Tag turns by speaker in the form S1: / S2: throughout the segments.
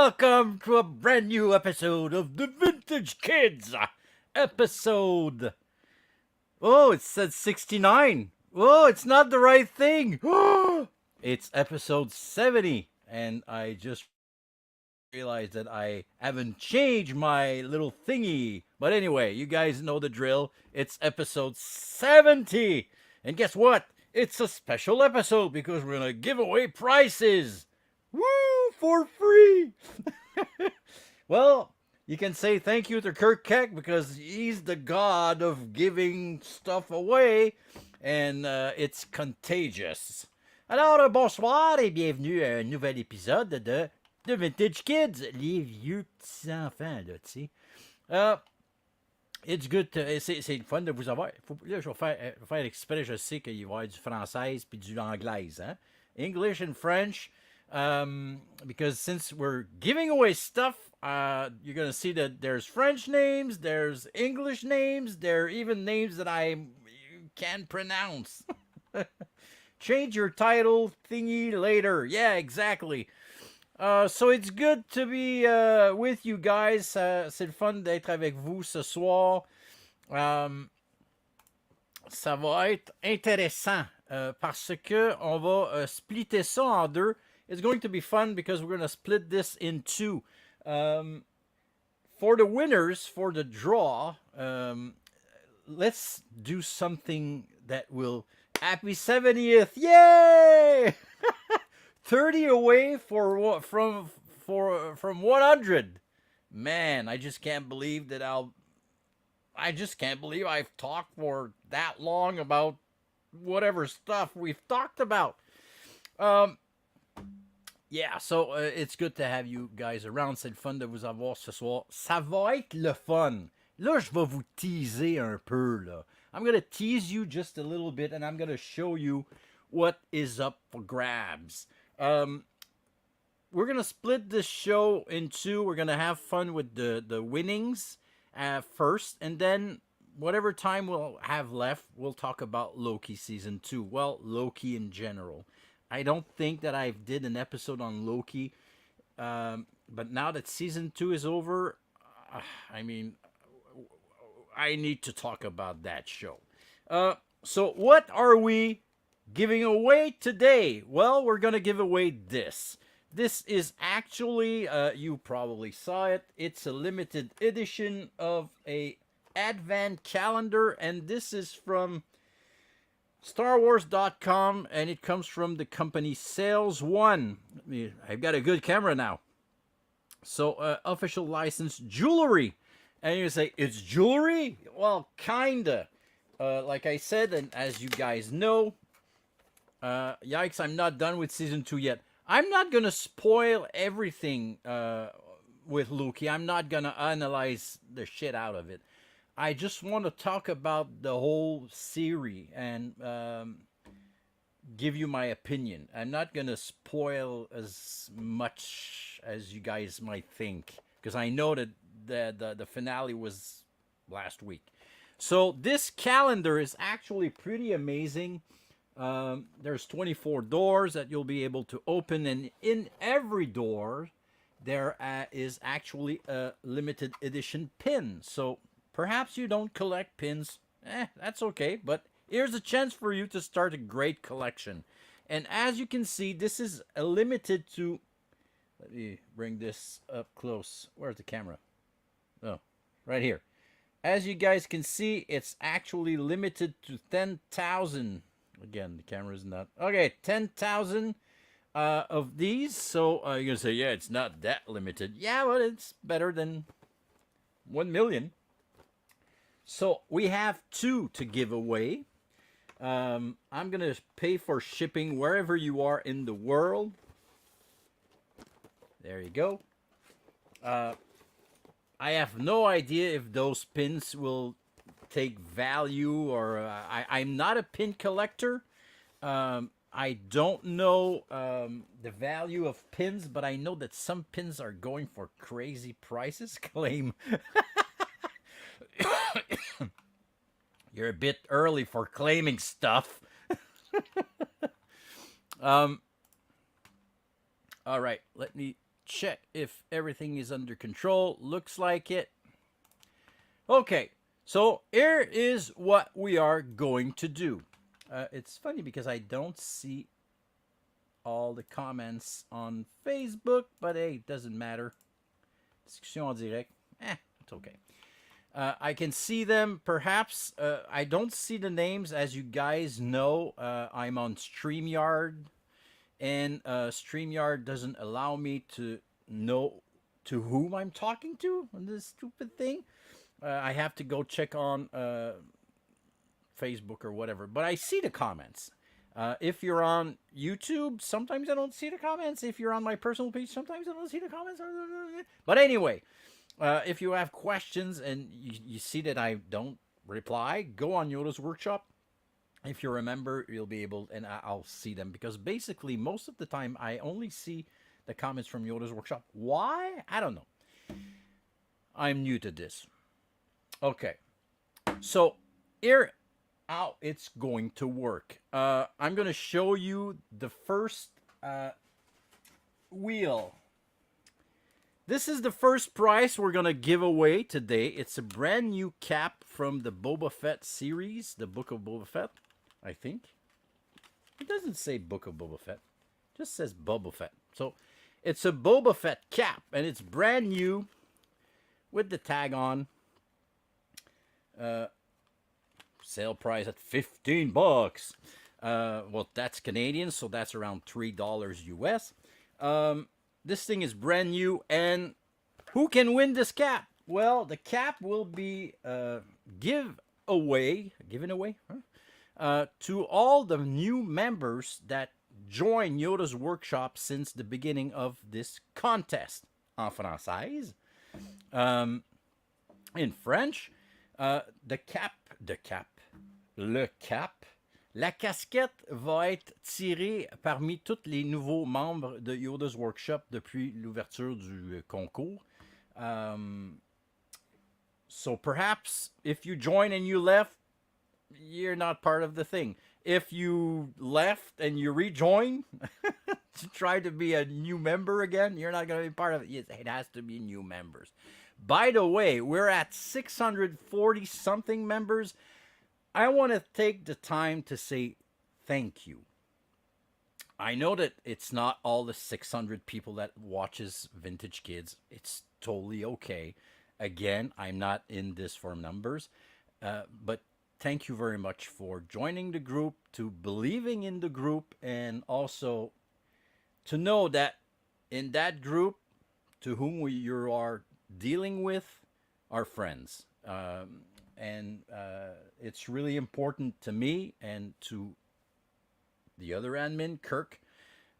S1: welcome to a brand new episode of the Vintage Kids. Episode. Oh, it said 69. Oh, it's not the right thing. It's episode 70. And I just realized that I haven't changed my little thingy. But anyway, you guys know the drill. It's episode 70. And guess what? It's a special episode because we're going to give away prizes. Woo! For free! Well, you can say thank you to Kirk Keck because he's the god of giving stuff away and it's contagious. Alors, bonsoir et bienvenue à un nouvel épisode de Vintage Kids, les vieux petits enfants, là, tu sais. It's good to, c'est le fun de vous avoir. Là, je vais faire exprès, je sais qu'il va y avoir du français puis du anglais, hein? English and French. Because since we're giving away stuff, you're going to see that there's French names, there's English names, there are even names that I can't pronounce. Change your title thingy later. Yeah, exactly. So it's good to be with you guys. C'est le fun d'être avec vous ce soir. Ça va être intéressant parce que on va splitter ça en deux. It's going to be fun because we're going to split this in two. For the winners, for the draw, let's do something that will... Happy 70th! Yay! 30 away from 100. Man, I just can't believe that I've talked for that long about whatever stuff we've talked about. Yeah, so it's good to have you guys around. C'est le fun de vous avoir ce soir. Ça va être le fun. Là, je vais vous teaser un peu, là. I'm going to tease you just a little bit, and I'm going to show you what is up for grabs. We're going to split this show in two. We're going to have fun with the winnings first, and then whatever time we'll have left, we'll talk about Loki Season 2. Well, Loki in general. I don't think that I did an episode on Loki, but now that Season 2 is over, I mean, I need to talk about that show. So what are we giving away today? Well, we're going to give away this. This is actually, you probably saw it, it's a limited edition of a Advent calendar, and this is from StarWars.com, and it comes from the company Sales One. I've got a good camera now. So, official licensed jewelry. And you say, it's jewelry? Well, kinda. Like I said, and as you guys know, yikes, I'm not done with Season 2 yet. I'm not gonna spoil everything with Loki. I'm not gonna analyze the shit out of it. I just want to talk about the whole series and give you my opinion. I'm not going to spoil as much as you guys might think, because I know that the finale was last week. So this calendar is actually pretty amazing. There's 24 doors that you'll be able to open, and in every door there is actually a limited edition pin. So perhaps you don't collect pins. That's okay. But here's a chance for you to start a great collection. And as you can see, this is limited to... Let me bring this up close. Where's the camera? Oh, right here. As you guys can see, it's actually limited to 10,000. Again, the camera's not... Okay, 10,000 of these. So you're going to say, yeah, it's not that limited. Yeah, but it's better than 1 million. So we have two to give away. I'm going to pay for shipping wherever you are in the world. There you go. I have no idea if those pins will take value, or I'm not a pin collector. I don't know the value of pins, but I know that some pins are going for crazy prices. Claim. You're a bit early for claiming stuff. All right, let me check if everything is under control. Looks like it. Okay, so here is what we are going to do. It's funny because I don't see all the comments on Facebook, but hey, it doesn't matter. Discussion en direct. It's okay. I can see them, perhaps. I don't see the names. As you guys know, I'm on StreamYard, and StreamYard doesn't allow me to know to whom I'm talking to on this stupid thing. I have to go check on Facebook or whatever. But I see the comments. If you're on YouTube, sometimes I don't see the comments. If you're on my personal page, sometimes I don't see the comments. But anyway, if you have questions and you see that I don't reply, go on Yoda's workshop. If you remember, you'll be able, and I'll see them. Because basically, most of the time, I only see the comments from Yoda's workshop. Why? I don't know. I'm new to this. Okay. So, here how it's going to work. I'm going to show you the first wheel. This is the first prize we're going to give away today. It's a brand new cap from the Boba Fett series, the Book of Boba Fett, I think. It doesn't say Book of Boba Fett. It just says Boba Fett. So it's a Boba Fett cap, and it's brand new with the tag on. Sale price at $15. Well, that's Canadian, so that's around $3 US. This thing is brand new, and who can win this cap? Well, the cap will be given away to all the new members that join Yoda's workshop since the beginning of this contest. En français, in French, la casquette va être tirée parmi tous les nouveaux membres de Yoda's Workshop depuis l'ouverture du concours. So perhaps if you join and you left, you're not part of the thing. If you left and you rejoin to try to be a new member again, you're not going to be part of it. It has to be new members. By the way, we're at 640 something members. I want to take the time to say thank you. I know that it's not all the 600 people that watches Vintage Kids. It's totally okay. Again, I'm not in this for numbers. But thank you very much for joining the group, to believing in the group, and also to know that in that group, to whom you are dealing with, are friends. And it's really important to me and to the other admin, Kirk,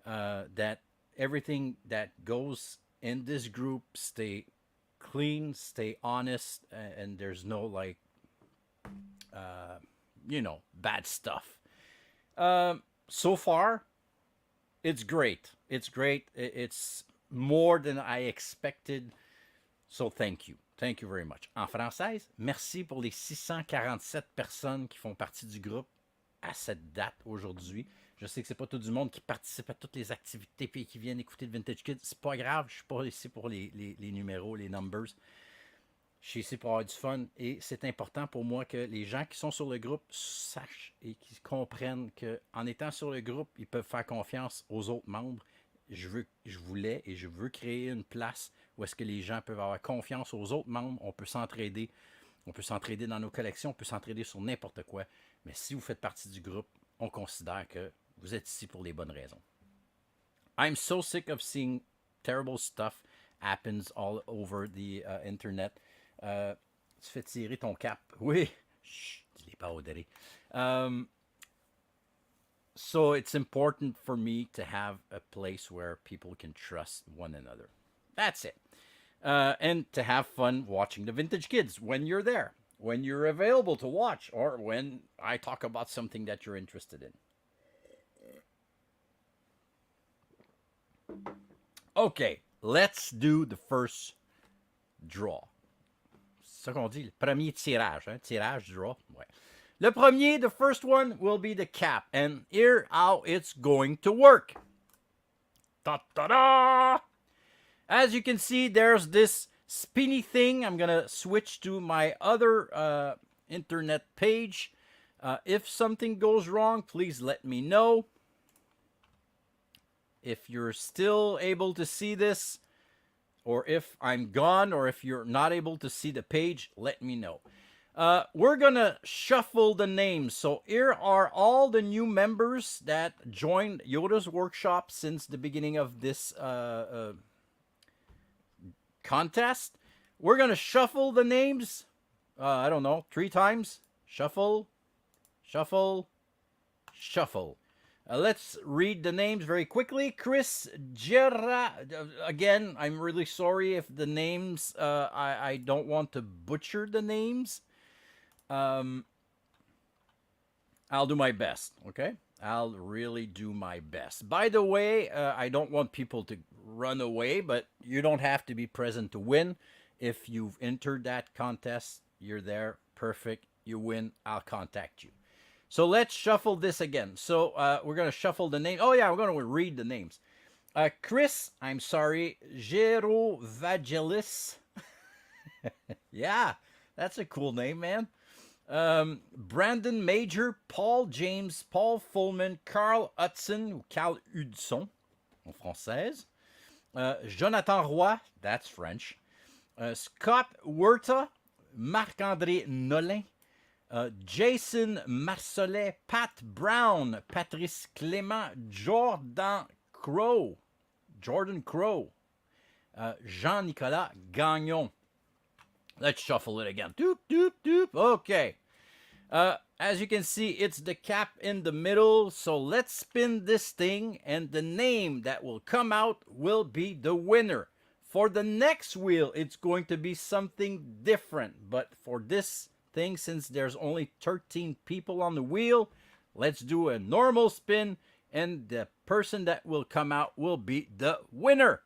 S1: that everything that goes in this group stay clean, stay honest, and there's no bad stuff. So far, it's great. It's great. It's more than I expected. So thank you. Thank you very much. En française, merci pour les 647 personnes qui font partie du groupe à cette date aujourd'hui. Je sais que c'est pas tout du monde qui participe à toutes les activités et qui viennent écouter le Vintage Kids. C'est pas grave, je suis pas ici pour les numéros, les numbers. Je suis ici pour avoir du fun et c'est important pour moi que les gens qui sont sur le groupe sachent et qu'ils comprennent qu'en étant sur le groupe, ils peuvent faire confiance aux autres membres. Je veux créer une place où est-ce que les gens peuvent avoir confiance aux autres membres. On peut s'entraider. On peut s'entraider dans nos collections. On peut s'entraider sur n'importe quoi. Mais si vous faites partie du groupe, on considère que vous êtes ici pour les bonnes raisons. I'm so sick of seeing terrible stuff happens all over the internet. Tu fais tirer ton cap. Oui. Chut, dis-les pas au derrière. So it's important for me to have a place where people can trust one another. That's it. And to have fun watching the Vintage Kids when you're there, when you're available to watch, or when I talk about something that you're interested in. Okay, let's do the first draw. C'est ça qu'on dit, le premier tirage. Hein? Tirage, draw. Ouais. Le premier, the first one, will be the cap. And here how it's going to work. Ta-da-da! As you can see, there's this spinny thing. I'm going to switch to my other internet page. If something goes wrong, please let me know. If you're still able to see this, or if I'm gone, or if you're not able to see the page, let me know. We're going to shuffle the names. So here are all the new members that joined Yoda's workshop since the beginning of this contest. We're going to shuffle the names, I don't know, 3 times. Shuffle, shuffle, shuffle. Let's read the names very quickly. Chris Gerard. Again, I'm really sorry if the names, I don't want to butcher the names. I'll do my best, okay? I'll really do my best. By the way, I don't want people to run away, but you don't have to be present to win. If you've entered that contest, you're there, perfect, you win, I'll contact you. So let's shuffle this again. So we're going to shuffle the name. Oh, yeah, we're going to read the names. Chris, I'm sorry, Gero Vagelis. Yeah, that's a cool name, man. Brandon Major, Paul James, Paul Fullman, Carl Hudson, Carl Hudson, en française. Jonathan Roy, that's French. Scott Huerta, Marc-André Nolin. Jason Marcelet, Pat Brown, Patrice Clément, Jordan Crow, Jean-Nicolas Gagnon. Let's shuffle it again. Doop, doop, doop. Okay. As you can see, it's the cap in the middle. So let's spin this thing, and the name that will come out will be the winner. For the next wheel, it's going to be something different. But for this thing, since there's only 13 people on the wheel, let's do a normal spin, and the person that will come out will be the winner.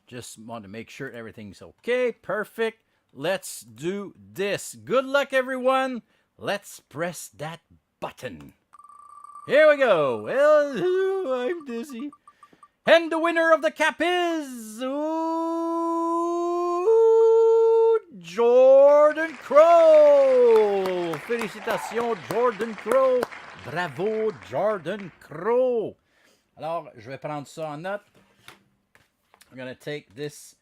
S1: Just want to make sure everything's okay. Perfect. Let's do this. Good luck, everyone. Let's press that button. Here we go. Well, I'm dizzy. And the winner of the cap is Jordan Crow. Félicitations, Jordan Crow. Bravo, Jordan Crow. Alors, je vais prendre ça en note. I'm going to take this,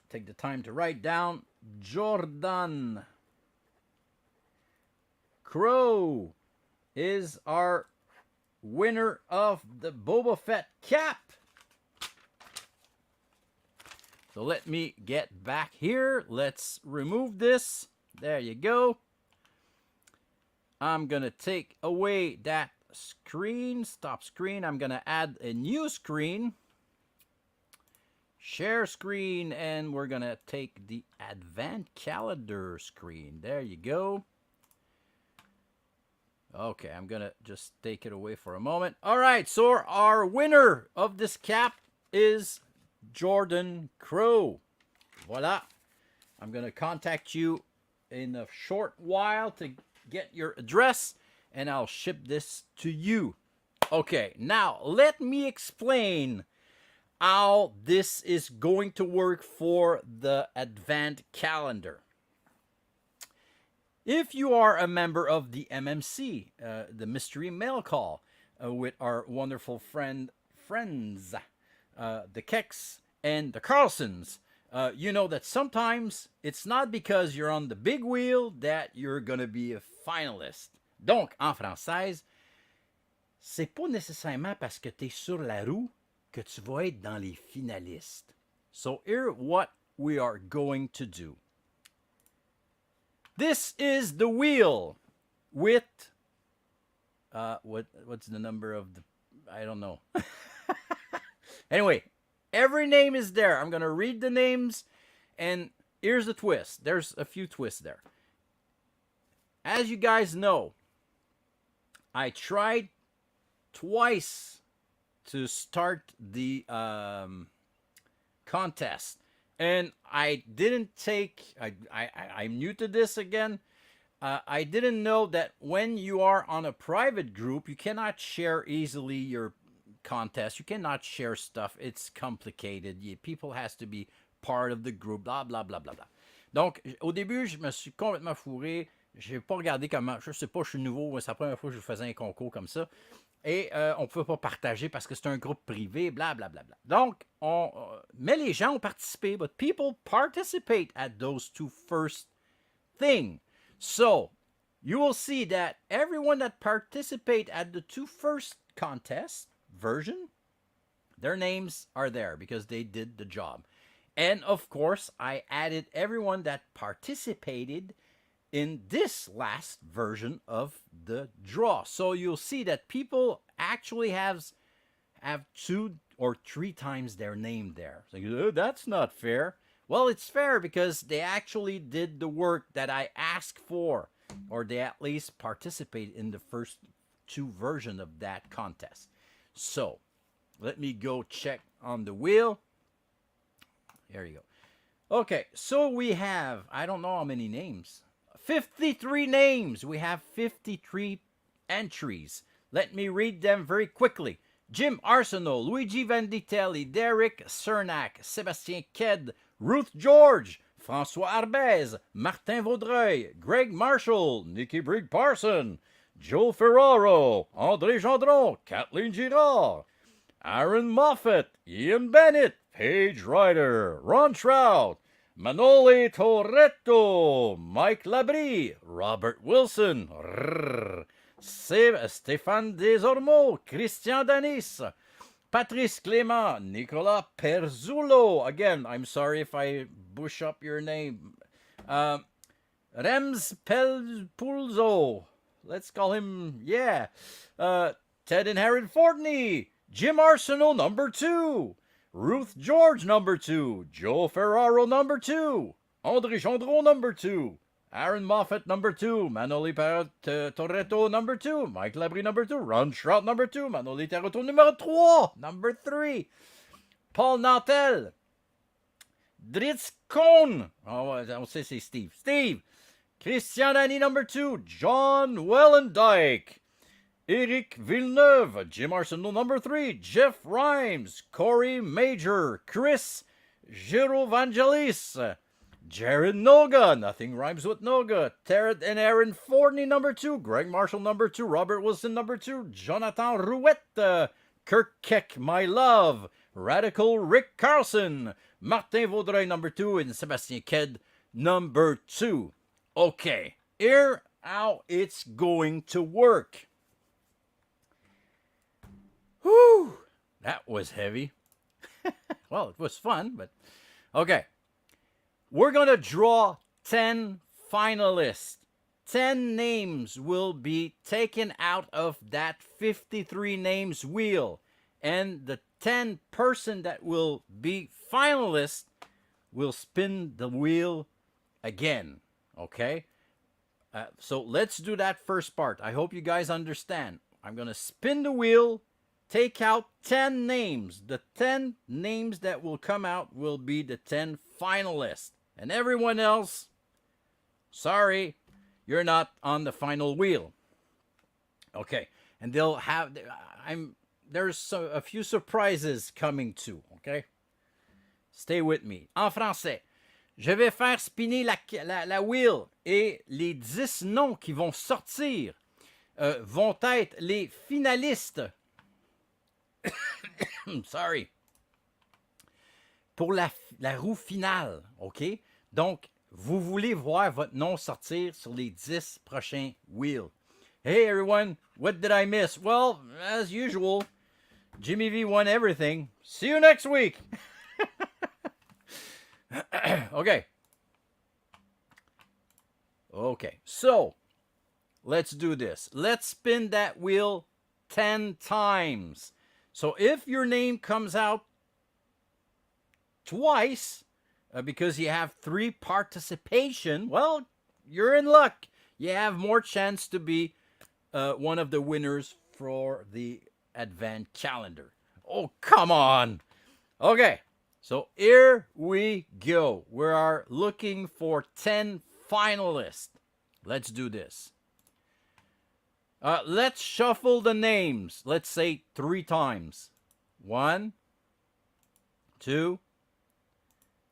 S1: take the time to write down. Jordan Crow is our winner of the Boba Fett cap. So let me get back here. Let's remove this. There you go. I'm going to take away that screen. Stop screen. I'm going to add a new screen. Share screen. And we're going to take the Advent Calendar screen. There you go. Okay, I'm going to just take it away for a moment. All right, so our winner of this cap is Jordan Crow. Voila. I'm going to contact you in a short while to get your address, and I'll ship this to you. Okay, now let me explain how this is going to work for the Advent Calendar. If you are a member of the MMC, the Mystery Mail Call, with our wonderful friends, the Keks and the Carlsons, you know that sometimes it's not because you're on the big wheel that you're going to be a finalist. Donc, en française, c'est pas nécessairement parce que tu es sur la roue que tu vas être dans les finalistes. So here what we are going to do. This is the wheel with, what's the number of the, I don't know. Anyway, every name is there. I'm going to read the names, and here's the twist. There's a few twists there. As you guys know, I tried twice to start the contest. And I didn't take, I'm new to this again. I didn't know that when you are on a private group, you cannot share easily your contest. You cannot share stuff. It's complicated. People has to be part of the group, bla bla bla bla bla. Donc, au début, je me suis complètement fourré. Je n'ai pas regardé comment. Je sais pas, je suis nouveau. C'est la première fois que je faisais un concours comme ça. Et on ne peut pas partager parce que c'est un groupe privé, bla bla bla bla. Donc, mais les gens ont participé, but people participate at those two first things. So, you will see that everyone that participate at the two first contest version, their names are there because they did the job. And of course, I added everyone that participated in this last version of the draw. So you'll see that people actually have 2 or 3 times their name there. So oh, that's not fair. Well, it's fair because they actually did the work that I asked for, or they at least participated in the first 2 versions of that contest. So let me go check on the wheel. There you go. Okay, so we have, I don't know how many names. 53 names. We have 53 entries. Let me read them very quickly. Jim Arsenault, Luigi Vanditelli, Derek Cernak, Sébastien Ked, Ruth George, François Arbez, Martin Vaudreuil, Greg Marshall, Nikki Brigg-Parson, Joe Ferraro, André Gendron, Kathleen Girard, Aaron Moffat, Ian Bennett, Paige Ryder, Ron Trout, Manoli Toretto, Mike Labrie, Robert Wilson, Stéphane Desormeaux, Christian Danis, Patrice Clément, Nicolas Perzullo. Again, I'm sorry if I bush up your name. Rems Pelpulzo. Let's call him, yeah. Ted and Harry Fortney. Jim Arsenault, number 2. Ruth George, number 2. Joe Ferraro, number 2. André Gendron, number 2. Aaron Moffat, number 2. Manoli Toretto, number 2. Mike Labrie, number 2. Ron Trout, number 2. Manoli Toretto, number 3. Number 3. Paul Nantel. Dritz Cohn. Oh, on sait c'est Steve. Steve. Christian Dany, number 2. John Wellendyke. Eric Villeneuve, Jim Arsenault, number 3, Jeff Rhymes, Corey Major, Chris Girovangelis, Jared Noga, nothing rhymes with Noga, Tarrant and Aaron Forney, number 2, Greg Marshall, number 2, Robert Wilson, number 2, Jonathan Rouette, Kirk Keck, my love, Radical Rick Carlson, Martin Vaudreuil, number 2, and Sébastien Ked, number 2. Okay, here how it's going to work. Whew, that was heavy. Well, it was fun, but okay. We're going to draw 10 finalists. 10 names will be taken out of that 53 names wheel. And the 10 person that will be finalists will spin the wheel again. Okay? So let's do that first part. I hope you guys understand. I'm going to spin the wheel. Take out 10 names. The 10 names that will come out will be the 10 finalists. And everyone else, sorry, you're not on the final wheel. Okay. And they'll have, there's a few surprises coming too. Okay. Stay with me. En français, je vais faire spinner la wheel et les 10 noms qui vont sortir vont être les finalistes. Sorry. Pour la roue finale, OK? Donc, vous voulez voir votre nom sortir sur les 10 prochains wheels. Hey, everyone, what did I miss? Well, as usual, Jimmy V won everything. See you next week. Okay. Okay, so, let's do this. Let's spin that wheel 10 times. So if your name comes out twice, because you have 3 participation, well, you're in luck. You have more chance to be one of the winners for the Advent calendar. Oh, come on. Okay, so here we go. We are looking for 10 finalists. Let's do this. Let's shuffle the names. Let's say 3 times. 1, 2,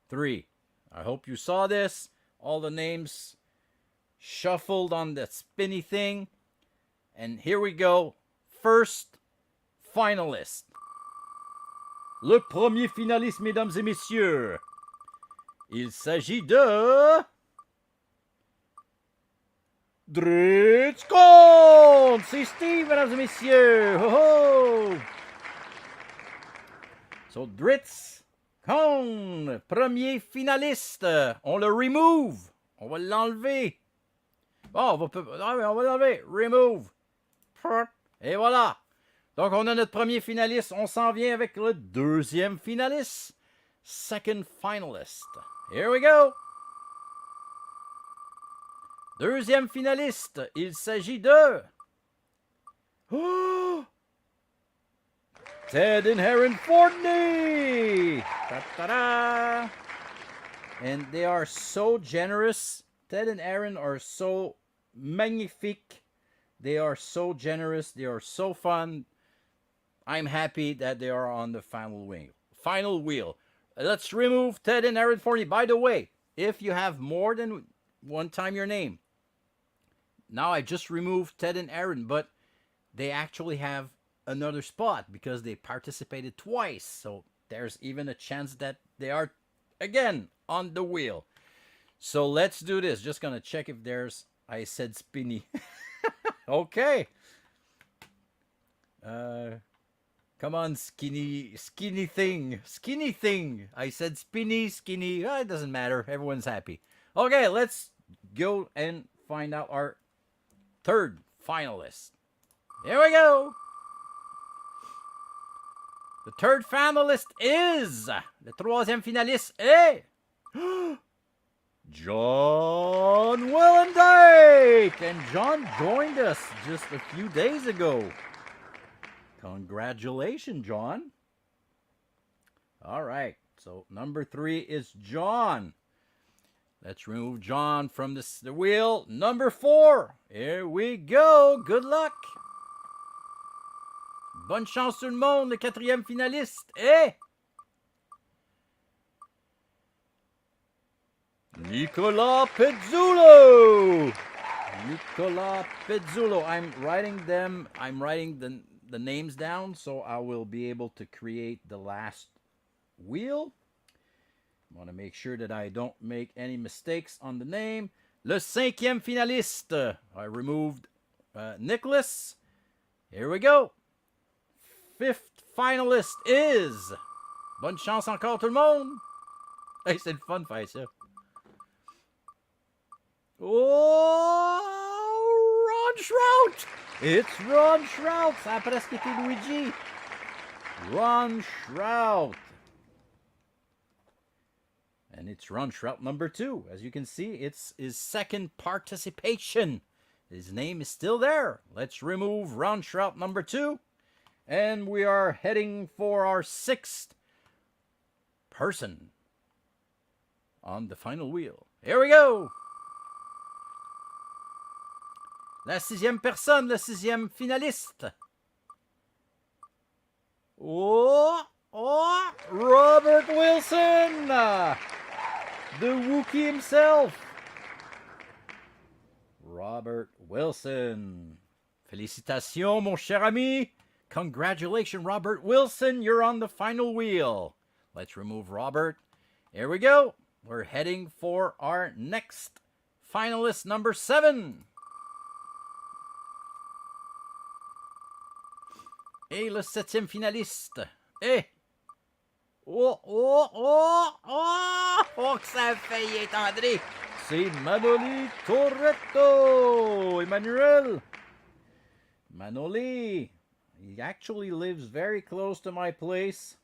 S1: 3. I hope you saw this. All the names shuffled on the spinny thing. And here we go. First finalist. Le premier finaliste, mesdames et messieurs. Il s'agit de... Dritzcon! C'est Steve, mesdames et messieurs! Ho ho! So, Dritzcon, premier finaliste. On le remove. On va l'enlever. Bon, on va l'enlever. Remove. Et voilà. Donc, on a notre premier finaliste. On s'en vient avec le deuxième finaliste. Second finalist. Here we go. Deuxième finaliste, il s'agit de... Oh! Ted and Aaron Fortney! Ta-ta-da! And they are so generous. Ted and Aaron are so magnifique. They are so generous. They are so fun. I'm happy that they are on the final wheel. Let's remove Ted and Aaron Fortney. By the way, if you have more than one time your name, now I just removed Ted and Aaron, but they actually have another spot because they participated twice. So there's even a chance that they are again on the wheel. So let's do this. Just gonna check if there's... I said spinny. Okay. Come on, skinny thing. Skinny thing. I said skinny. It doesn't matter. Everyone's happy. Okay, let's go and find out our third finalist. Here we go. The third finalist is... Le troisième finaliste est... John Willendijk! And John joined us just a few days ago. Congratulations, John. All right, so number 3 is John. Let's remove John from the wheel. Number 4. Here we go. Good luck. Bonne chance tout le monde. Le quatrième finaliste est... Nicolas Pizzulo. Nicolas Pizzulo. I'm writing the names down so I will be able to create the last wheel. I want to make sure that I don't make any mistakes on the name. Le cinquième finaliste. I removed Nicholas. Here we go. Fifth finalist is... Bonne chance encore tout le monde. Hey, c'est le fun faire ça. Oh, Ron Shrout. It's Ron Shrout. Ça a presque été Luigi. Ron Shrout. And it's Ron Shrout number 2. As you can see, it's his second participation. His name is still there. Let's remove Ron Shrout number 2. And we are heading for our 6th person on the final wheel. Here we go. La 6e personne, le 6e finaliste. Oh, Robert Wilson. The Wookiee himself. Robert Wilson. Félicitations, mon cher ami. Congratulations, Robert Wilson. You're on the final wheel. Let's remove Robert. Here we go. We're heading for our next finalist, number 7. Et le 7e finaliste est... Oh, que ça a failli être André. C'est Manoli Toretto. Emmanuel. Manoli. He actually lives very close to my place.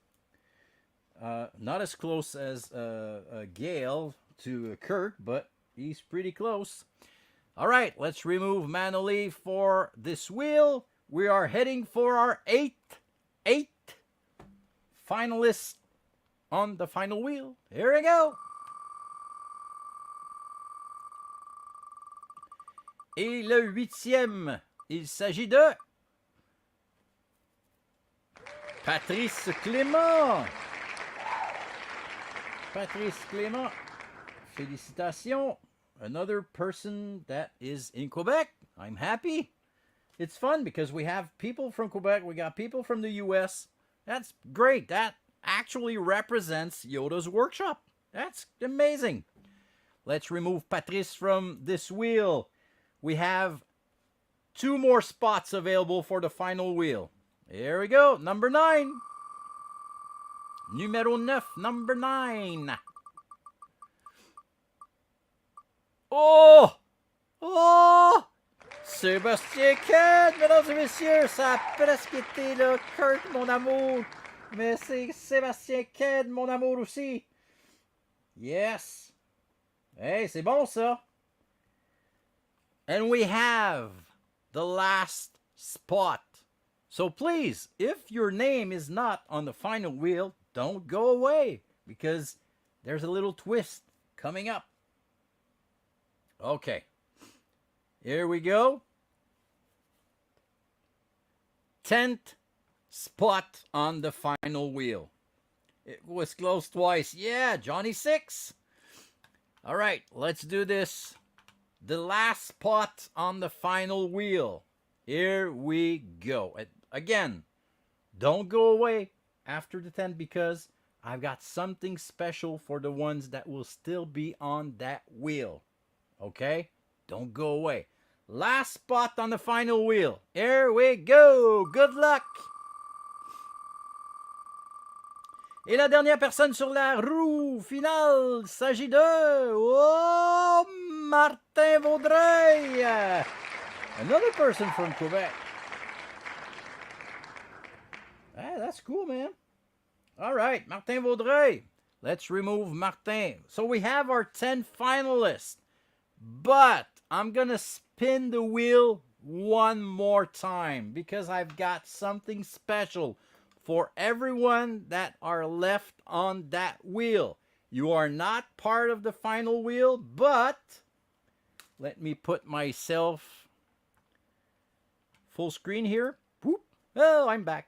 S1: Not as close as Gail to Kurt, but he's pretty close. All right, let's remove Manoli for this wheel. We are heading for our 8th finalist on the final wheel. Here we go. Et le 8e, il s'agit de Patrice Clément. Patrice Clément. Félicitations. Another person that is in Quebec. I'm happy. It's fun because we have people from Quebec. We got people from the US. That's great. That actually represents Yoda's workshop. That's amazing. Let's remove Patrice from this wheel. We have 2 more spots available for the final wheel. Here we go. Number 9. Numéro 9. Number 9. Oh! Oh! Sébastien Ked, mesdames et messieurs, ça a presque été le Kurt, mon amour. Mais c'est Sébastien Ked, mon amour aussi. Yes. Hey, c'est bon ça. And we have the last spot. So please, if your name is not on the final wheel, don't go away because there's a little twist coming up. Okay. Here we go. 10th spot on the final wheel. It was close twice. Yeah, Johnny 6. All right, let's do this. The last spot on the final wheel. Here we go. Again, don't go away after the 10 because I've got something special for the ones that will still be on that wheel. Okay? Don't go away. Last spot on the final wheel. Here we go. Good luck. Et la dernière personne sur la roue finale s'agit de Martin Vaudreuil. Another person from Quebec. Hey, that's cool, man. All right, Martin Vaudreuil. Let's remove Martin. So we have our 10 finalists. But I'm going to spin the wheel one more time because I've got something special for everyone that are left on that wheel. You are not part of the final wheel, but let me put myself full screen here. Whoop. Oh, I'm back.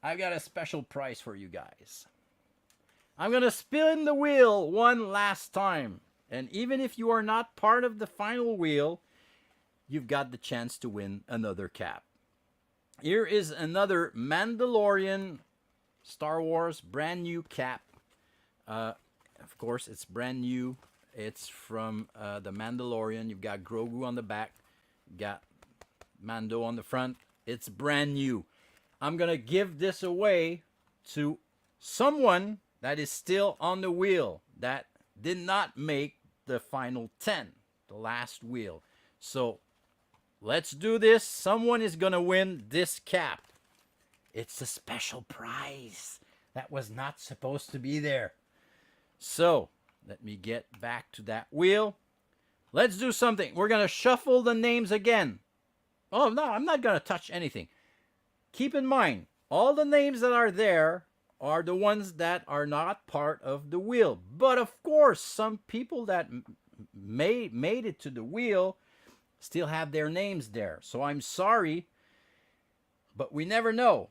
S1: I've got a special prize for you guys. I'm going to spin the wheel one last time. And even if you are not part of the final wheel, you've got the chance to win another cap. Here is another Mandalorian Star Wars brand new cap. Of course, it's brand new. It's from the Mandalorian. You've got Grogu on the back. You've got Mando on the front. It's brand new. I'm going to give this away to someone that is still on the wheel that did not make the final 10, the last wheel. So let's do this. Someone is going to win this cap. It's a special prize that was not supposed to be there. So let me get back to that wheel. Let's do something. We're going to shuffle the names again. Oh, no, I'm not going to touch anything. Keep in mind, all the names that are there are the ones that are not part of the wheel. But of course, some people that made it to the wheel still have their names there. So I'm sorry, but we never know.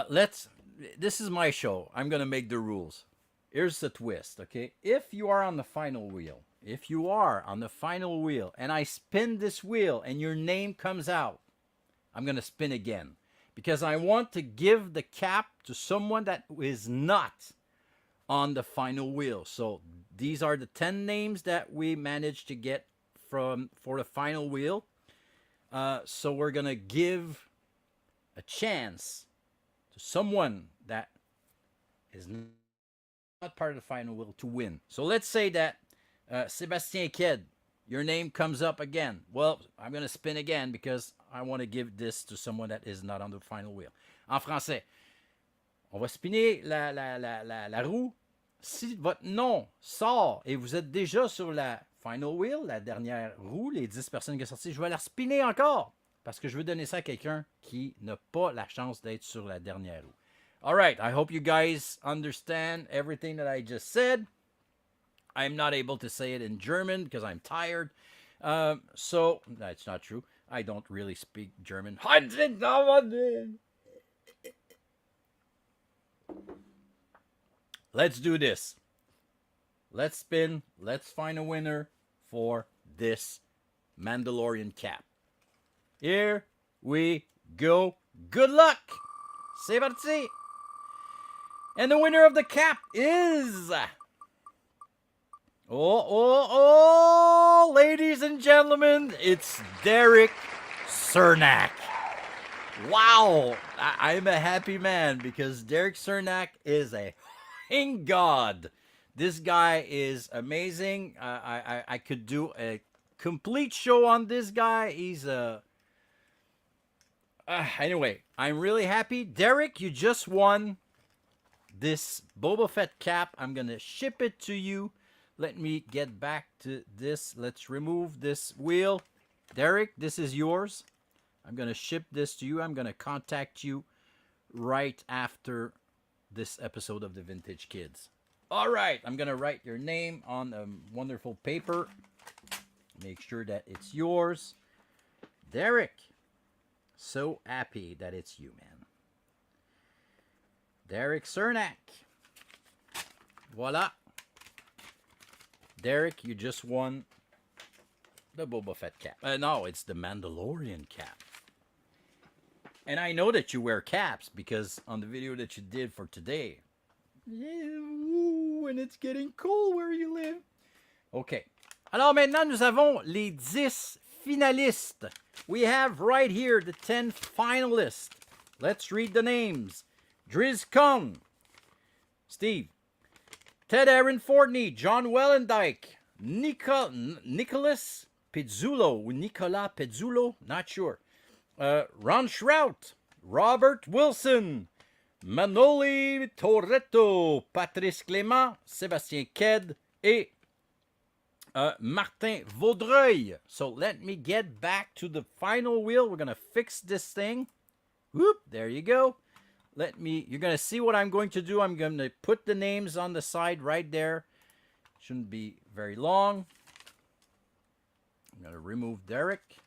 S1: This is my show. I'm going to make the rules. Here's the twist, okay? If you are on the final wheel, and I spin this wheel and your name comes out, I'm going to spin again. Because I want to give the cap to someone that is not on the final wheel. So these are the 10 names that we managed to get for the final wheel. So we're going to give a chance to someone that is not part of the final wheel to win. So let's say that Sébastien Ked, your name comes up again. Well, I'm going to spin again because I want to give this to someone that is not on the final wheel. En français, on va spinner la roue. Si votre nom sort et vous êtes déjà sur la final wheel, la dernière roue, les 10 personnes qui sont sorties, je vais la spinner encore parce que je veux donner ça à quelqu'un qui n'a pas la chance d'être sur la dernière roue. All right, I hope you guys understand everything that I just said. I'm not able to say it in German because I'm tired. So, that's not true. I don't really speak German. let's do this. Let's spin. Let's find a winner for this Mandalorian cap. Here we go. Good luck. C'est parti. And the winner of the cap is... Oh, ladies and gentlemen, it's Derek Cernak. Wow, I'm a happy man because Derek Cernak is a fucking god. This guy is amazing. I could do a complete show on this guy. He's a... anyway, I'm really happy. Derek, you just won this Boba Fett cap. I'm going to ship it to you. Let me get back to this. Let's remove this wheel. Derek, this is yours. I'm going to ship this to you. I'm going to contact you right after this episode of The Vintage Kids. All right. I'm going to write your name on a wonderful paper. Make sure that it's yours. Derek, so happy that it's you, man. Derek Cernak. Voila. Derek, you just won the Boba Fett cap. No, it's the Mandalorian cap. And I know that you wear caps because on the video that you did for today. Yeah, ooh, and it's getting cold where you live. Okay. Alors maintenant, nous avons les 10 finalistes. We have right here the 10 finalists. Let's read the names. Driz Kung. Steve. Ted Aaron Fortney, John Wellendyke, Nicholas Pizzulo, Nicolas Pizzulo, not sure. Ron Shrout, Robert Wilson, Manoli Toretto, Patrice Clément, Sébastien Ked, et Martin Vaudreuil. So let me get back to the final wheel. We're going to fix this thing. Whoop, there you go. You're going to see what I'm going to do. I'm going to put the names on the side right there. Shouldn't be very long. I'm going to remove Derek.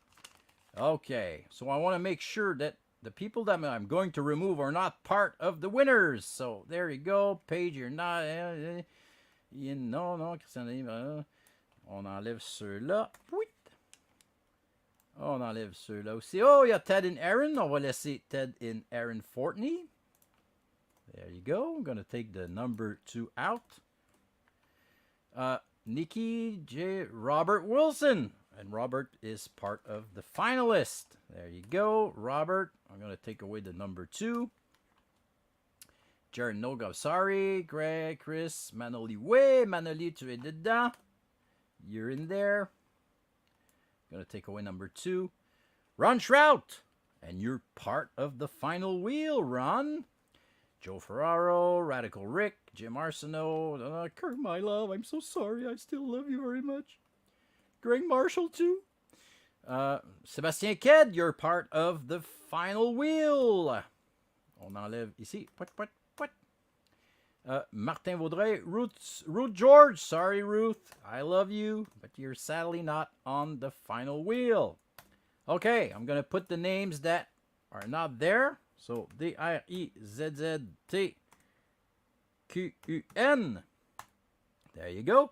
S1: Okay, so I want to make sure that the people that I'm going to remove are not part of the winners. So there you go. Paige, you're not... non, Christian, on enlève ceux-là. On enlève ceux-là aussi. Oh, il y a Ted and Aaron. On va laisser Ted and Aaron Fortney. There you go. I'm going to take the number 2 out. Nikki J. Robert Wilson. And Robert is part of the finalist. There you go, Robert. I'm going to take away the number 2. Jared Noga, sorry. Greg, Chris, Manoli. Ouais, Manoli, tu es dedans. You're in there. I'm going to take away number 2. Ron Shrout. And you're part of the final wheel, Ron. Joe Ferraro, Radical Rick, Jim Arsenault, Kurt, my love, I'm so sorry. I still love you very much. Greg Marshall, too. Sébastien Ked, you're part of the final wheel. On enlève ici. What? Martin Vaudreuil, Ruth George. Sorry, Ruth. I love you, but you're sadly not on the final wheel. Okay, I'm going to put the names that are not there. So, D-R-I-Z-Z-T-Q-U-N. There you go.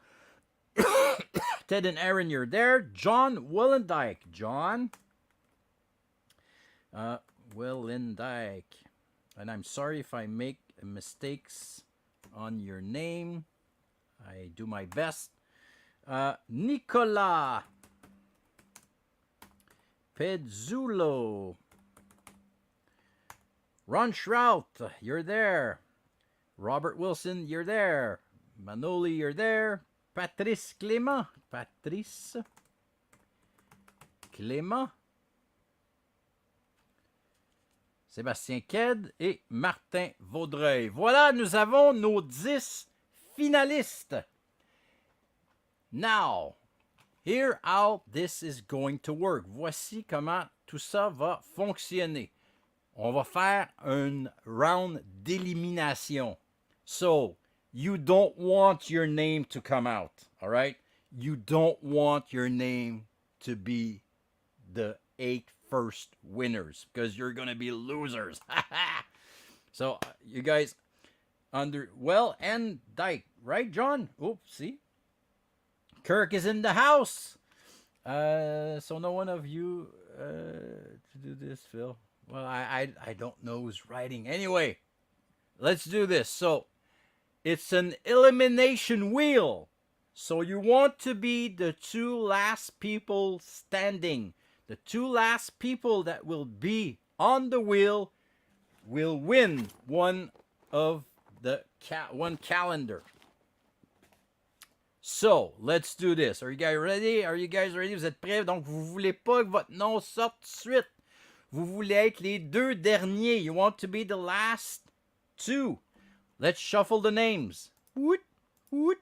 S1: Ted and Aaron, you're there. John Wellendyke. John Wellendyke. And I'm sorry if I make mistakes on your name. I do my best. Nicolas Pezzulo. Ron Shrout, you're there. Robert Wilson, you're there. Manoli, you're there. Patrice Clément. Patrice Clément. Sébastien Ked et Martin Vaudreuil. Voilà, nous avons nos 10 finalistes. Now, here how this is going to work. Voici comment tout ça va fonctionner. On va faire un round d'élimination. So, you don't want your name to come out, all right? You don't want your name to be the 8 first winners because you're going to be losers. So, you guys, and Dyke. Right, John? Oh, see? Kirk is in the house. So no one of you to do this, Phil. Well, I don't know who's writing. Anyway, let's do this. So it's an elimination wheel. So you want to be the two last people standing. The two last people that will be on the wheel will win one of the one calendar. So, let's do this. Are you guys ready? Are you guys ready? Vous êtes prêts? Donc, vous voulez pas que votre nom sorte tout de suite. Vous voulez être les deux derniers. You want to be the last two. Let's shuffle the names. Woot, woot,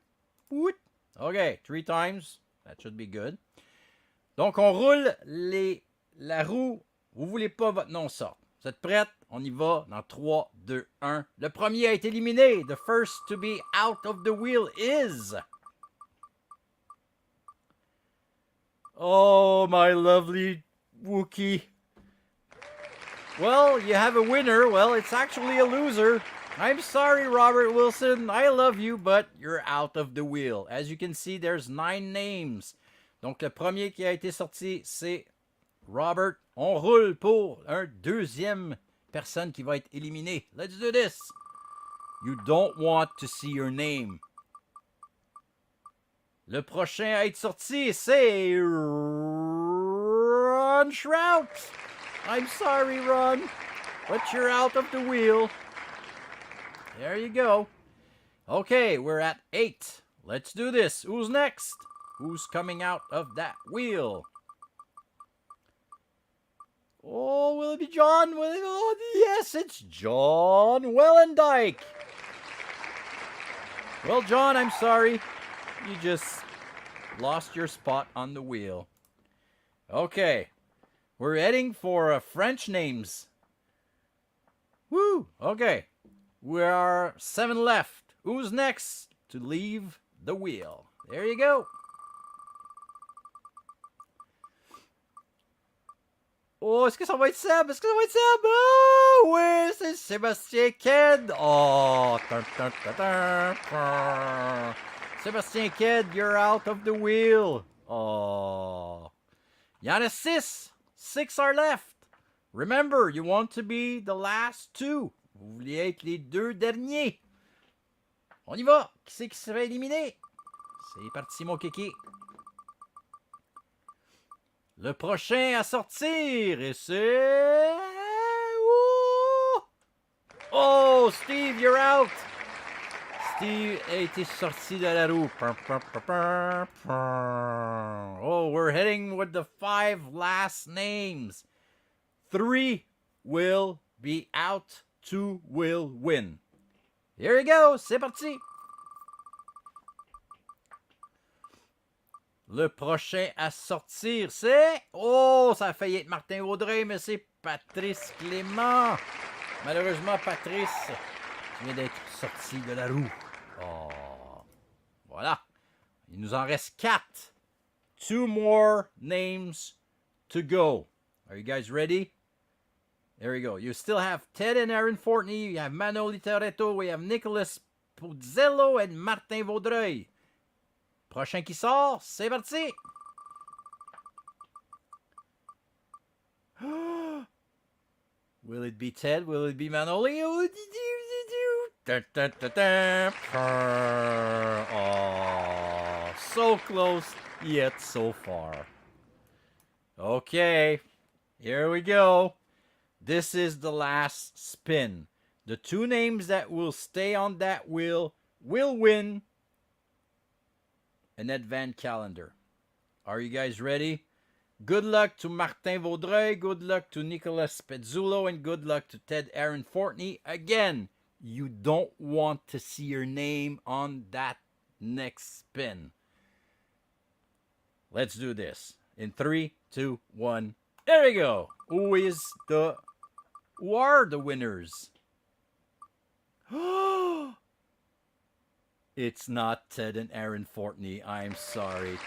S1: woot. Okay, 3 times. That should be good. Donc, on roule la roue. Vous voulez pas votre nom sorte. Vous êtes prêts? On y va dans 3, 2, 1. Le premier a été éliminé. The first to be out of the wheel is... Oh, my lovely Wookiee. Well, you have a winner. Well, it's actually a loser. I'm sorry, Robert Wilson. I love you, but you're out of the wheel. As you can see, there's 9 names. Donc, le premier qui a été sorti, c'est Robert. On roule pour un deuxième personne qui va être éliminée. Let's do this. You don't want to see your name. Le prochain à être sorti, c'est Ron Shrout. I'm sorry, Ron, but you're out of the wheel. There you go. Okay, we're at 8. Let's do this. Who's next? Who's coming out of that wheel? Oh, will it be John? Oh, yes, it's John Wellendike. Well, John, I'm sorry. You just lost your spot on the wheel. Okay. We're heading for French names. Woo! Okay. We are 7 left. Who's next to leave the wheel? There you go. Oh, est-ce que ça va être Seb? Est-ce que ça va être Seb? Oh, oui, c'est Sébastien Kidd. Oh, Sébastien Kidd, you're out of the wheel. Oh. Il y en a 6. 6 are left. Remember, you want to be the last 2. Vous vouliez être les 2 derniers. On y va. Qui c'est qui se fait éliminer? C'est parti, mon kiki. Le prochain à sortir, et c'est... Oh, Steve, you're out. Steve a été sorti de la roue. Oh, we're heading with the 5 last names. 3 will be out, 2 will win. Here you go, c'est parti. Le prochain à sortir, c'est... Oh, ça a failli être Martin Vaudreuil, mais c'est Patrice Clément. Malheureusement, Patrice vient d'être sorti de la roue. Oh, voilà. Il nous en reste 4. 2 more names to go. Are you guys ready? There you go. You still have Ted and Aaron Fortney. You have Manoli Toretto. We have Nicholas Puzzello and Martin Vaudreuil. Prochain qui sort, c'est parti! Will it be Ted? Will it be Manoli? Oh, so close, yet so far. Okay, here we go. This is the last spin. The 2 names that will stay on that wheel will win an advent calendar. Are you guys ready? Good luck to Martin Vaudreuil, good luck to Nicolas Pezzulo, and good luck to Ted Aaron Fortney. Again, you don't want to see your name on that next spin. Let's do this. In 3, 2, 1. There we go. Who are the winners? It's not Ted and Aaron Fortney. I'm sorry.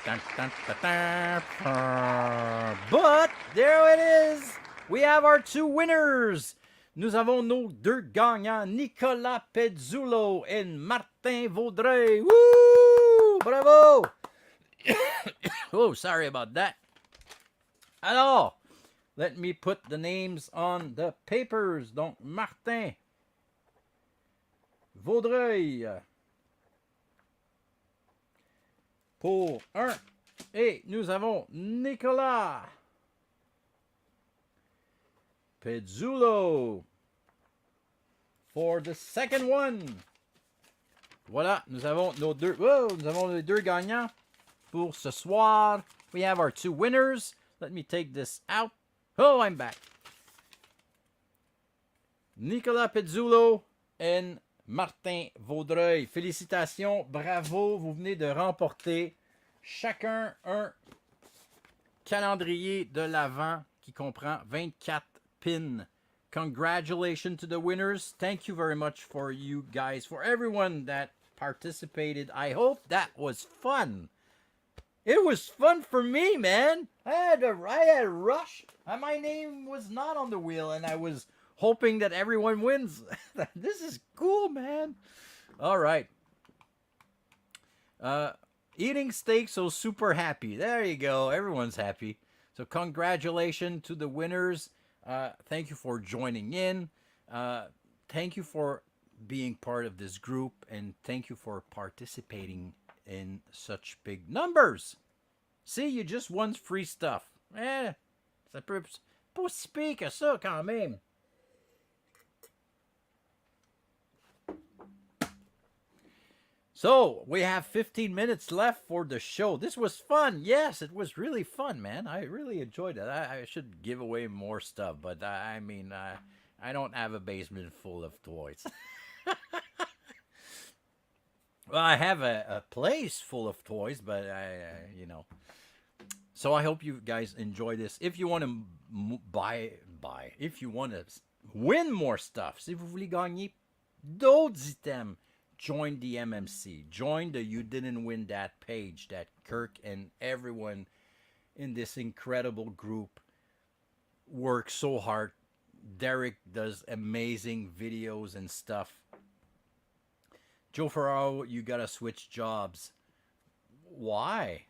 S1: But there it is. We have our 2 winners. nous avons nos deux gagnants, Nicolas Pezzulo et Martin Vaudreuil. Woo! Bravo! Oh, sorry about that. Alors, let me put the names on the papers. Donc, Martin Vaudreuil pour 1. Et nous avons Nicolas Pezzulo for the second one. Voilà, nous avons nos deux. Oh, nous avons les deux gagnants pour ce soir. We have our two winners. Let me take this out. Oh, I'm back. Nicolas Pezzulo et Martin Vaudreuil. Félicitations, bravo, vous venez de remporter chacun un calendrier de l'Avent qui comprend 24 pins. Congratulations to the winners. Thank you very much for you guys, for everyone that participated. I hope that was fun. It was fun for me, man. I had a rush. My name was not on the wheel, and I was hoping that everyone wins. This is cool, man. All right. Eating steak, so super happy. There you go. Everyone's happy. So congratulations to the winners. Thank you for joining in. Thank you for being part of this group, and thank you for participating in such big numbers. See, you just won free stuff. Ça peut pas si pire que ça quand même. So, we have 15 minutes left for the show. This was fun. Yes, it was really fun, man. I really enjoyed it. I should give away more stuff, but I mean, I don't have a basement full of toys. Well, I have a place full of toys, but you know. So I hope you guys enjoy this. If you want to buy. If you want to win more stuff, si vous voulez gagner d'autres items, join the MMC. Join the You Didn't Win That page that Kirk and everyone in this incredible group work so hard. Derek does amazing videos and stuff. Joe Ferraro, you gotta switch jobs. Why?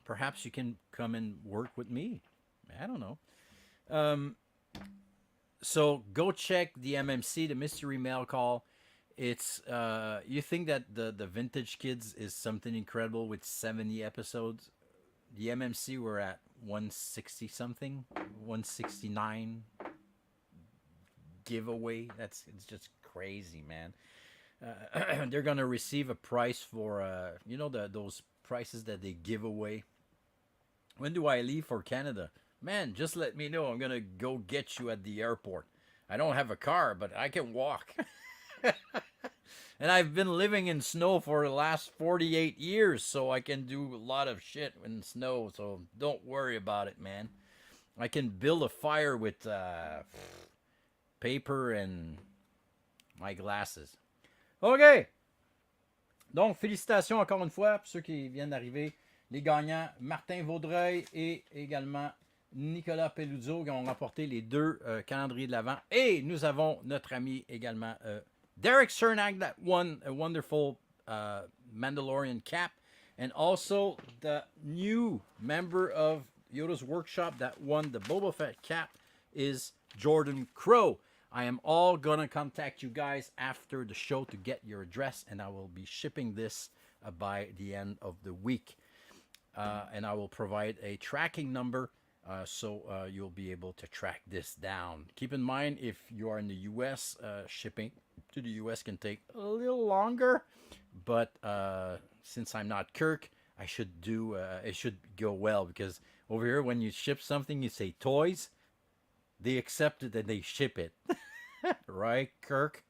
S1: Perhaps you can come and work with me. I don't know. So go check the MMC, the Mystery Mail Call. It's you think that the Vintage Kids is something incredible with 70 episodes. The MMC we're at 160 something, 169 giveaway. It's just crazy, man. They're gonna receive a prize for you know those prices that they give away. When do I leave for Canada? Man, just let me know. I'm gonna go get you at the airport. I don't have a car, but I can walk. And I've been living in snow for the last 48 years, so I can do a lot of shit in snow. So don't worry about it, man. I can build a fire with paper and my glasses. OK. Donc, félicitations encore une fois pour ceux qui viennent d'arriver. Les gagnants, Martin Vaudreuil et également Nicolas Pelluzzo, qui ont remporté les deux calendriers de l'Avent. Et nous avons notre ami également, Derek Cernak, that won a wonderful Mandalorian cap. And also the new member of Yoda's Workshop that won the Boba Fett cap is Jordan Crow. I am all gonna contact you guys after the show to get your address, and I will be shipping this by the end of the week. And I will provide a tracking number so you'll be able to track this down. Keep in mind, if you are in the U.S., shipping to the U.S. can take a little longer, but since I'm not Kirk, I should do it should go well, because over here when you ship something, you say toys. They accept it and they ship it. Right, Kirk?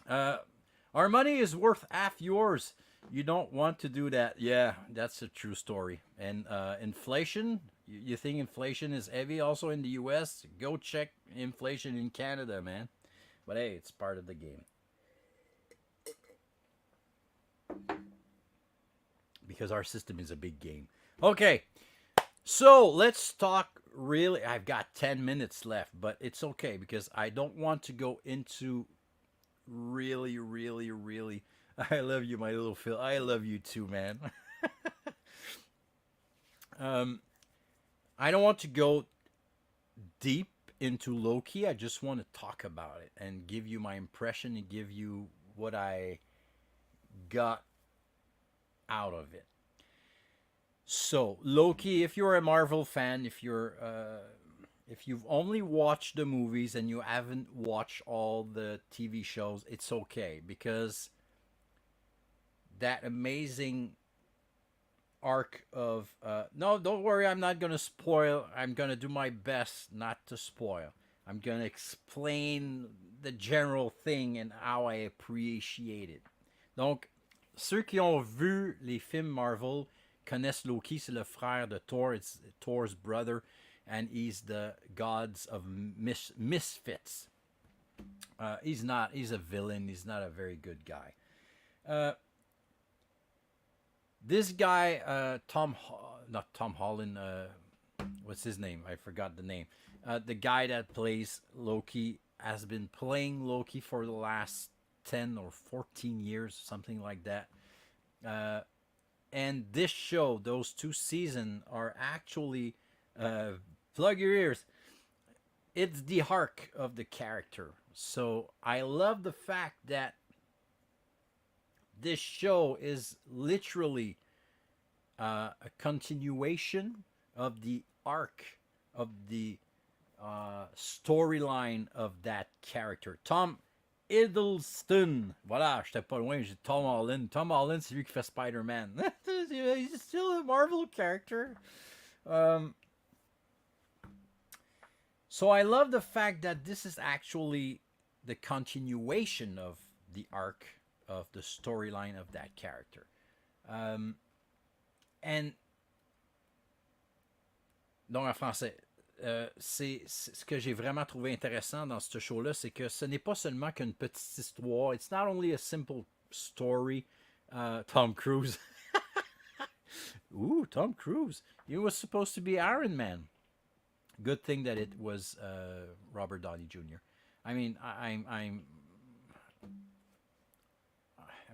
S1: Our money is worth half yours. You don't want to do that. Yeah, that's a true story. And inflation, you think inflation is heavy also in the U.S.? Go check inflation in Canada, man. But hey, it's part of the game. Because our system is a big game. Okay. So let's talk really. I've got 10 minutes left, but it's okay because I don't want to go into really, really, really. I love you, my little Phil. I love you too, man. um, I don't want to go deep into Loki. I just want to talk about it and give you my impression and give you what I got out of it. So Loki, if you're a Marvel fan, if you've only watched the movies and you haven't watched all the TV shows, it's okay because that amazing arc of no, don't worry, I'm not gonna spoil. I'm gonna do my best not to spoil. I'm gonna explain the general thing and how I appreciate it. Donc, ceux qui ont vu les films Marvel connaissent Loki, c'est le frère de Thor. It's Thor's brother, and he's the gods of misfits. He's not. He's a villain. He's not a very good guy. Uh, this guy, not Tom Holland. What's his name? I forgot the name. The guy that plays Loki has been playing Loki for the last 10 or 14 years, something like that. And this show, those 2 seasons, are actually, plug your ears, it's the arc of the character. So I love the fact that this show is literally a continuation of the arc of the storyline of that character. Tom Hiddleston. Voilà, j'étais pas loin, j'ai Tom Holland. Tom Holland, c'est lui qui fait Spider-Man. He's still a Marvel character. So I love the fact that this is actually the continuation of the arc of the storyline of that character. And donc en français, c'est ce que j'ai vraiment trouvé intéressant dans ce show-là, c'est que ce n'est pas seulement qu'une petite histoire. It's not only a simple story. Tom Cruise. Ooh, Tom Cruise. He was supposed to be Iron Man. Good thing that it was Robert Downey Jr. I mean, I'm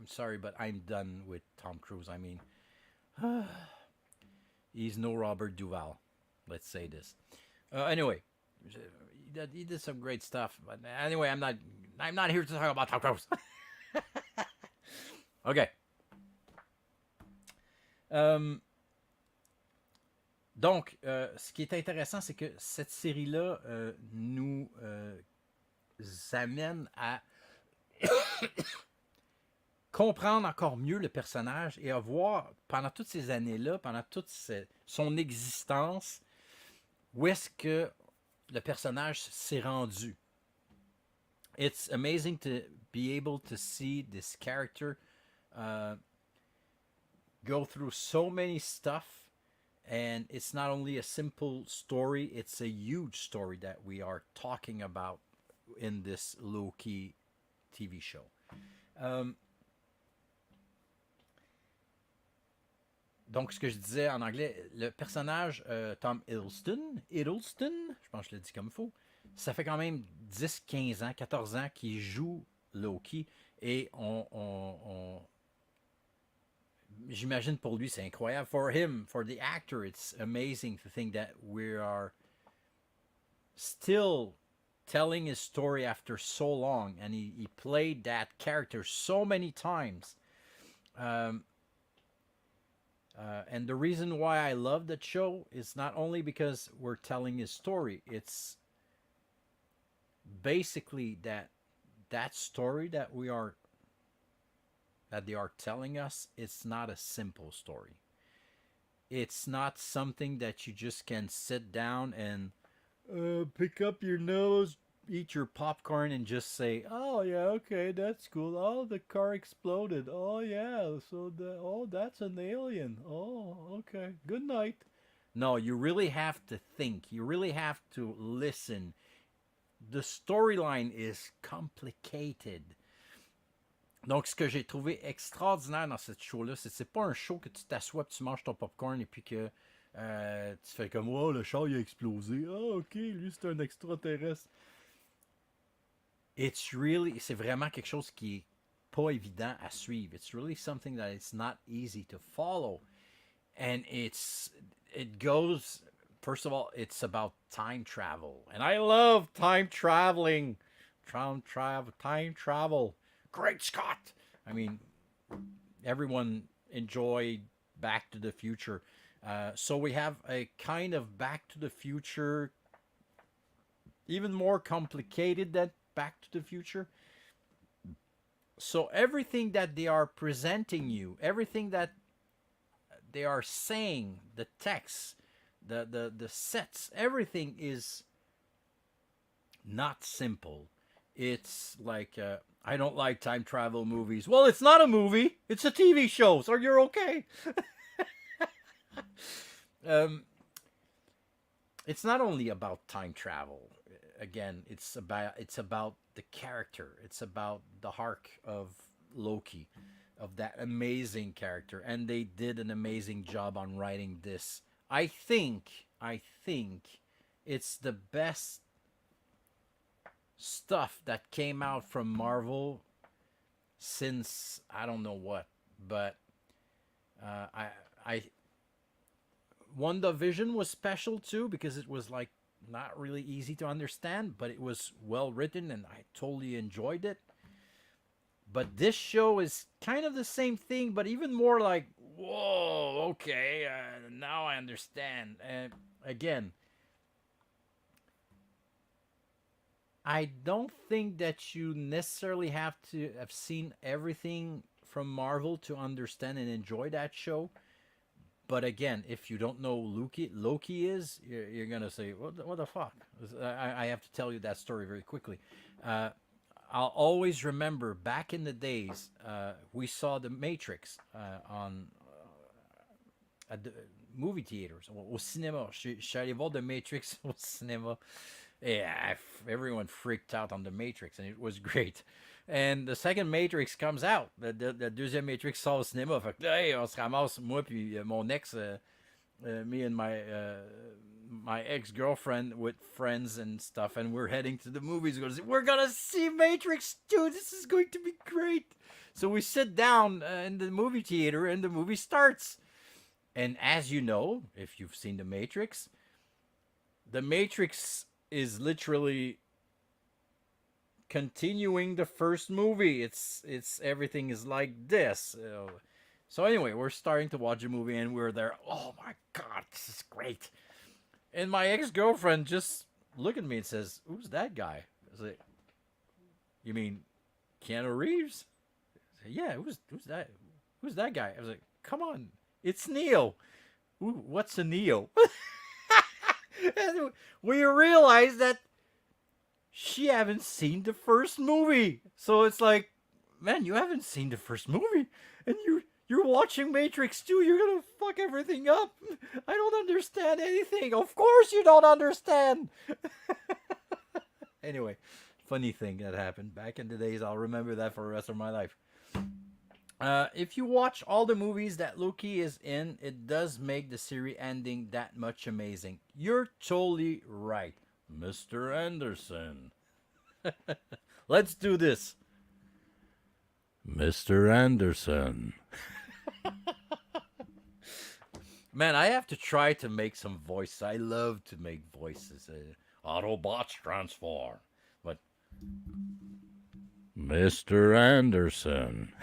S1: sorry, but I'm done with Tom Cruise. I mean, he's no Robert Duvall. Let's say this. Anyway, he did some great stuff. But anyway, I'm not here to talk about Tom Cruise. Okay. Donc, ce qui est intéressant, c'est que cette série-là nous amène à comprendre encore mieux le personnage et à voir pendant toutes ces années-là, pendant toute son existence, où est-ce que le personnage s'est rendu. It's amazing to be able to see this character go through so many stuff. And it's not only a simple story, it's a huge story that we are talking about in this Loki TV show. Donc, ce que je disais en anglais, le personnage Tom Hiddleston, je pense que je le dis comme il faut, ça fait quand même 10, 15 ans, 14 ans qu'il joue Loki et j'imagine pour lui, c'est incroyable. For him, for the actor, it's amazing to think that we are still telling his story after so long, and he played that character so many times. And the reason why I love that show is not only because we're telling his story, it's basically that story that they are telling us, it's not a simple story. It's not something that you just can sit down and pick up your nose, eat your popcorn, and just say, "Oh yeah, okay, that's cool. Oh, the car exploded. Oh yeah, that's an alien. Oh, okay. Good night." No, you really have to think. You really have to listen. The storyline is complicated. Donc, ce que j'ai trouvé extraordinaire dans cette show-là, c'est pas un show que tu t'assois, tu manges ton popcorn et puis que Tu fais comme, oh, le char il a explosé. Ah, ok, lui c'est un extraterrestre. C'est vraiment quelque chose qui est pas évident à suivre. It's really something that it's not easy to follow. And it goes, first of all, it's about time travel. And I love time traveling. Time travel. Great Scott. I mean, everyone enjoyed Back to the Future. So we have a kind of Back to the Future, even more complicated than Back to the Future. So everything that they are presenting you, everything that they are saying, the text, the sets, everything is not simple. It's like I don't like time travel movies. Well, it's not a movie; it's a TV show, so you're okay. um, it's not only about time travel. Again, it's about the character. It's about the arc of Loki, of that amazing character, and they did an amazing job on writing this. I think it's the best stuff that came out from Marvel since I don't know what, but I WandaVision was special too because it was like not really easy to understand, but it was well written and I totally enjoyed it. But this show is kind of the same thing, but even more like, whoa, okay, now I understand. Again, I don't think that you necessarily have to have seen everything from Marvel to understand and enjoy that show. But again, if you don't know Loki is, you're gonna say, what the fuck? I have to tell you that story very quickly. Uh, I'll always remember back in the days, we saw The Matrix on at the movie theaters, au cinéma. Je suis allé voir The Matrix au cinéma. Yeah, everyone freaked out on The Matrix, and it was great. And the second Matrix comes out. Le deuxième Matrix sort au cinéma. Fait que, hey, on se ramasse, moi puis mon ex, me and my ex-girlfriend with friends and stuff, and we're heading to the movies. We're gonna see Matrix 2. This is going to be great. So we sit down in the movie theater, and the movie starts. And as you know, if you've seen the Matrix is literally continuing the first movie. It's everything is like this. So anyway, we're starting to watch a movie, and we're there. Oh my god, this is great. And my ex-girlfriend just looked at me and says, "Who's that guy?" I was like, "You mean Keanu Reeves?" I said, "Yeah, who's that? Who's that guy?" I was like, "Come on, it's Neo." What's a Neo? And we realized that she haven't seen the first movie. So it's like, man, you haven't seen the first movie, and you're watching Matrix 2. You're gonna fuck everything up. I don't understand anything. Of course you don't understand. Anyway, funny thing that happened back in the days. I'll remember that for the rest of my life. If you watch all the movies that Loki is in, it does make the series ending that much amazing. You're totally right, Mr. Anderson. Let's do this. Mr. Anderson. Man, I have to try to make some voices. I love to make voices. Autobots transform. But Mr. Anderson.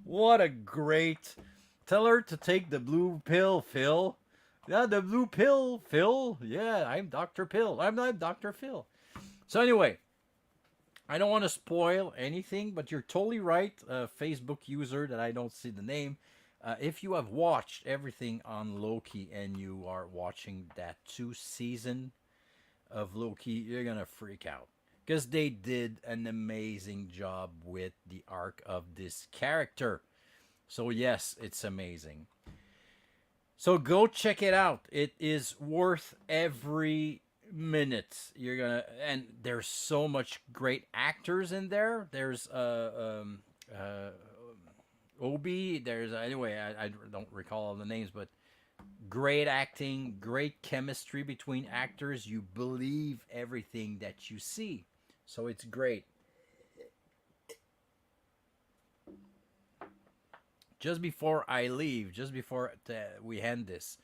S1: What a great. Tell her to take the blue pill, Phil. Yeah, the blue pill, Phil. Yeah, I'm Dr. Pill. I'm not Dr. Phil. So anyway, I don't want to spoil anything, but you're totally right. Facebook user that I don't see the name. If you have watched everything on Loki and you are watching that 2 season of Loki, you're going to freak out. Because they did an amazing job with the arc of this character. So yes, it's amazing. So go check it out. It is worth every minute. You're gonna, and there's so much great actors in there. There's Obi. There's anyway, I don't recall all the names, but Great acting, great chemistry between actors. You believe everything that you see. So it's great. Just before I leave, just before we end this,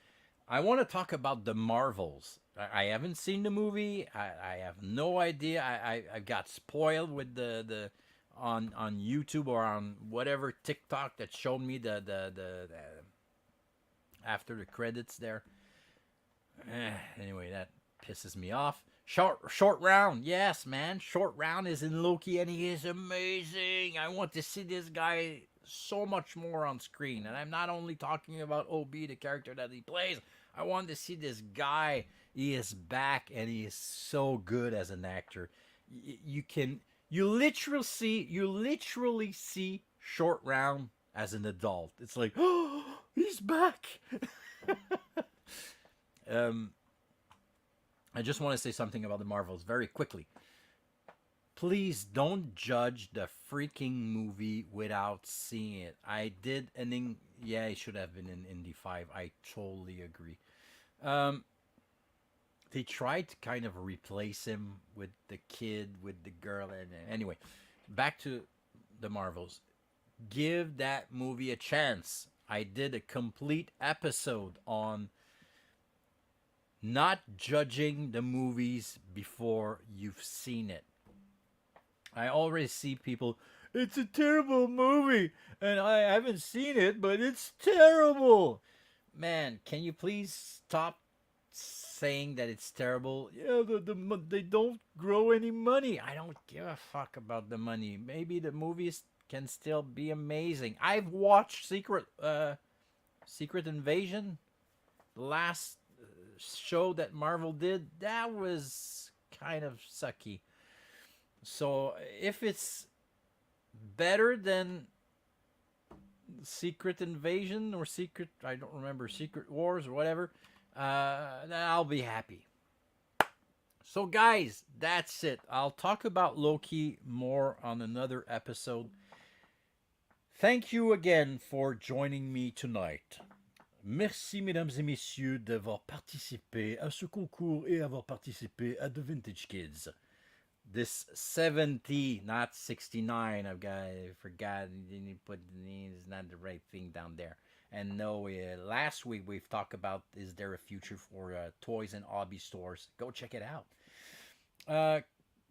S1: I want to talk about the Marvels. I haven't seen the movie. I have no idea. I got spoiled with the on YouTube or on whatever TikTok that showed me the after the credits there. Anyway, that pisses me off. Short round, yes, man. Short round is in Loki, and he is amazing. I want to see this guy so much more on screen, and I'm not only talking about OB, the character that he plays. I want to see this guy. He is back, and he is so good as an actor. You literally see Short Round as an adult. It's like, oh, he's back. I just want to say something about the Marvels very quickly. Please don't judge the freaking movie without seeing it. I did yeah, it should have been in Indy 5. I totally agree. They tried to kind of replace him with the kid, with the girl, and anyway, back to the Marvels. Give that movie a chance. I did a complete episode on not judging the movies before you've seen it. I already see people, it's a terrible movie, and I haven't seen it, but it's terrible. Man, can you please stop saying that it's terrible? Yeah, they don't grow any money. I don't give a fuck about the money. Maybe the movies can still be amazing. I've watched Secret Invasion, the last show that Marvel did. That was kind of sucky. So if it's better than Secret Invasion or I don't remember, Secret Wars or whatever, then I'll be happy. So guys, that's it. I'll talk about Loki more on another episode. Thank you again for joining me tonight. Merci, mesdames et messieurs, d'avoir participé à ce concours et avoir participé à The Vintage Kids. This 70, not 69. I forgot. Didn't put it's not the right thing down there. And no, last week we've talked about is there a future for toys and hobby stores? Go check it out.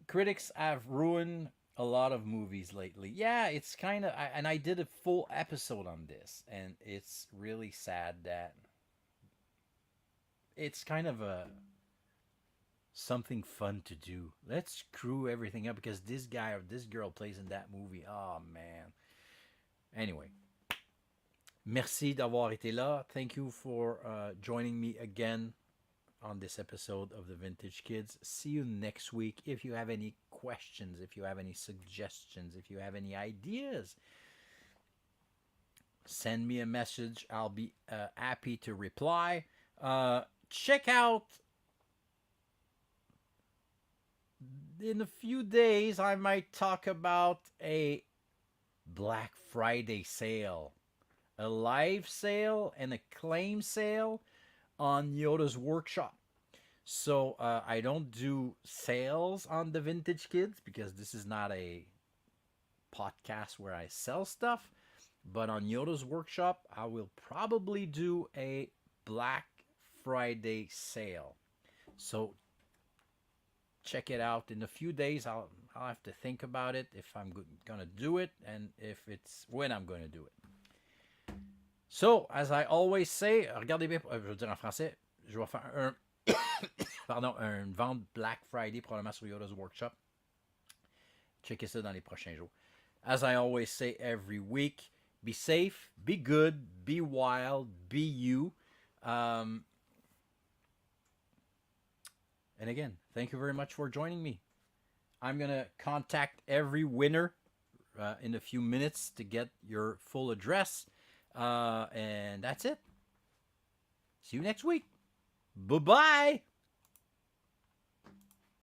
S1: Critics have ruined a lot of movies lately. Yeah, it's kind of, and I did a full episode on this, and it's really sad that it's kind of something fun to do. Let's screw everything up because this guy or this girl plays in that movie. Oh man. Anyway, merci d'avoir été là. Thank you for joining me again on this episode of the Vintage Kids. See you next week. If you have any questions, if you have any suggestions, if you have any ideas, send me a message. I'll be happy to reply. Check out, in a few days, I might talk about a Black Friday sale, a live sale and a claim sale on Yoda's workshop. So I don't do sales on the Vintage Kids because this is not a podcast where I sell stuff. But on Yoda's workshop, I will probably do a Black Friday sale. So check it out. In a few days, I'll have to think about it if I'm gonna do it and if it's when I'm gonna do it. So, as I always say, regardez bien, je veux dire en français, je vais faire un une vente Black Friday probablement sur Yoda's Workshop. Checkez ça dans les prochains jours. As I always say every week, be safe, be good, be wild, be you. And again, thank you very much for joining me. I'm going to contact every winner in a few minutes to get your full address. And that's it. See you next week. Bye-bye.